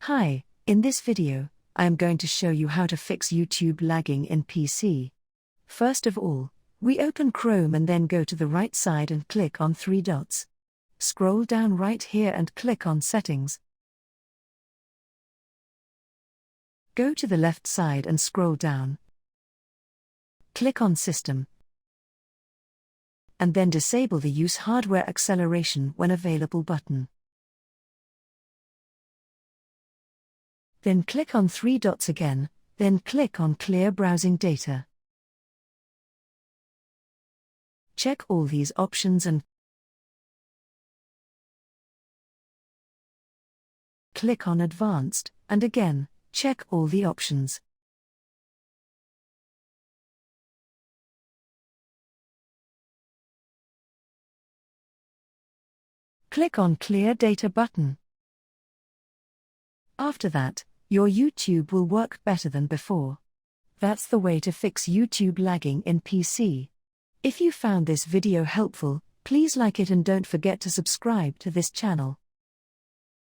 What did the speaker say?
Hi, in this video, I am going to show you how to fix YouTube lagging in PC. First of all, we open Chrome and then go to the right side and click on three dots. Scroll down right here and click on Settings. Go to the left side and scroll down. Click on System. And then disable the Use Hardware Acceleration when available button. Then click on three dots again, then click on Clear Browsing Data. Check all these options and click on Advanced, and again, check all the options. Click on Clear Data button. After that, your YouTube will work better than before. That's the way to fix YouTube lagging in PC. If you found this video helpful, please like it and don't forget to subscribe to this channel.